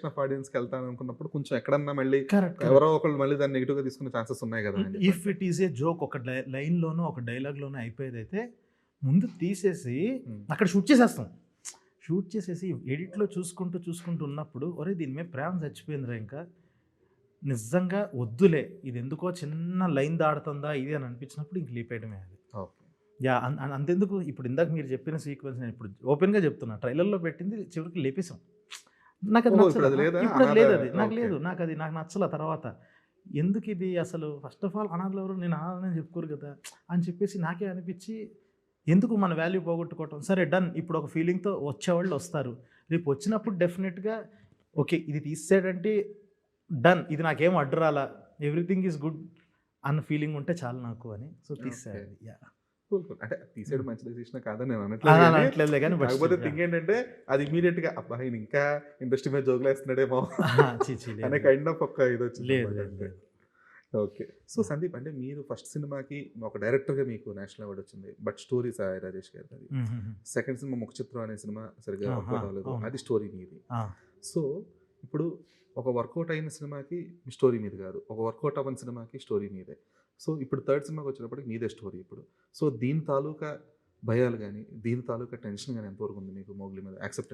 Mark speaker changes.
Speaker 1: Of ఆడియన్స్‌కి వెళ్తాను అనుకున్నప్పుడు కొంచెం ఎక్కడన్నా మళ్ళీ
Speaker 2: కరెక్ట్.
Speaker 1: ఎవరో ఒకళ్ళు మళ్ళీ దాన్ని నెగెటివ్‌గా తీసుకునే ఛాన్సెస్ ఉన్నాయి గదా! అని
Speaker 2: ఇఫ్
Speaker 1: చెప్పేసి.
Speaker 2: ఇట్ ఈస్ ఏ జోక్ ఒక లైన్‌లోనో, ఒక డైలాగ్‌లోనో అయిపోయేదైతే ముందు తీసేసి
Speaker 1: హ్మ్.
Speaker 2: అక్కడ షూట్ చేసేస్తాం. షూట్ చేసేసి ఎడిట్‌లో చూసుకుంటూ ఉన్నప్పుడు ఒరేయ్! దీని మీద ప్రేమ చచ్చిపోయిందిరా ఇంకా. నిజంగా వద్దులే. ఇదెందుకో చిన్న లైన్ దాటుతుందా ఇది అని అనిపించినప్పుడు ఇంక లేపేయడమే అది.
Speaker 1: ఓకే.
Speaker 2: యాహ్! అంతెందుకు ఇప్పుడు ఇందాక మీరు చెప్పిన సీక్వెన్స్ నేనిప్పుడు ఓపెన్‌గా చెప్తున్నా. ట్రైలర్‌లో పెట్టింది చివరికి లేపేసాం. నాకది
Speaker 1: ఓహో!
Speaker 2: నచ్చల.
Speaker 1: ఇప్పుడది లేదా?
Speaker 2: ఇప్పుడది
Speaker 1: అనాథ
Speaker 2: లేదది. నాకు
Speaker 1: ఓకే.
Speaker 2: లేదు. నాకు నచ్చల తర్వాత. ఎందుకిది అసలు ఫస్ట్ ఆఫ్ ఆల్ అనాథలెవరు నేను అనాథనని చెప్పుకోరు కదా! అని చెప్పేసి నాకే అనిపిచ్చి ఎందుకు మన వాల్యూ పోగొట్టుకోవటం. సరే డన్. ఇప్పుడు ఒక ఫీలింగ్‌తో వచ్చేవాళ్ళు వస్తారు. రేపు వచ్చినప్పుడు డెఫినిట్‌గా ఓకే. ఇది తీసేసాడంటే డన్. ఇది నాకేం అడ్డు రాలా. ఎవ్రీథింగ్ ఈస్ గుడ్ అన్న ఫీలింగ్ ఉంటే చాలు నాకు అని. సో, తీసేసా
Speaker 1: ఓకే.
Speaker 2: అది. యాహ్!
Speaker 1: కూల్. కూల్. అంటే
Speaker 2: హ్మ్.
Speaker 1: తీసేయడం మంచి డెసిషనే కాదని నేను అనట్లేదు గానీ,
Speaker 2: అనట్లేదులే గాని బట్
Speaker 1: కాకపోతే
Speaker 2: స్టిల్ యాహ్!
Speaker 1: థింగ్ ఏంటంటే అది ఇమ్మీడియేట్‌గా అబ్బా! ఈయన ఇంకా ఇండస్ట్రీ మీద జోకులేస్తున్నాడేమో
Speaker 2: ఛీ! లేదు
Speaker 1: అనే
Speaker 2: లేదు.
Speaker 1: కైండ్ ఆఫ్ ఒక
Speaker 2: లేదు
Speaker 1: ఇదొచ్చిందనమాట
Speaker 2: లేదు
Speaker 1: అంతే.
Speaker 2: లేదు.
Speaker 1: ఓకే. So,
Speaker 2: yeah!
Speaker 1: సందీప్ అంటే మీరు ఫస్ట్ సినిమాకి ఒక డైరెక్టర్‌గా మీకు నేషనల్ అవార్డ్ వచ్చింది. బట్ స్టోరీ సాయి రాజేష్ గారిదది.
Speaker 2: హుహుహు.
Speaker 1: సెకండ్ సినిమా 'ముఖ చిత్రం' అనే సినిమా సరిగ్గా
Speaker 2: ఆహా!
Speaker 1: వర్కౌట్ అవ్వలేదు.
Speaker 2: అవును.
Speaker 1: అది స్టోరీ మీది.
Speaker 2: ఆ!
Speaker 1: సో, ఇప్పుడు ఒక వర్కౌట్ అయిన సినిమాకి మీ స్టోరీ మీది కాదు. ఒక వర్కౌట్ అవ్వని సినిమాకి స్టోరీ మీదే. సో, ఇప్పుడు థర్డ్ సినిమాకొచ్చేటప్పటికి మీదే స్టోరీ ఇప్పుడు. సో, దీని తాలూకా భయాలు గాని, దీని తాలూకా టెన్షన్ గాని ఎంతవరకు ఉంది మీకు 'మోగ్లీ' మీద యాక్సెప్టెన్స్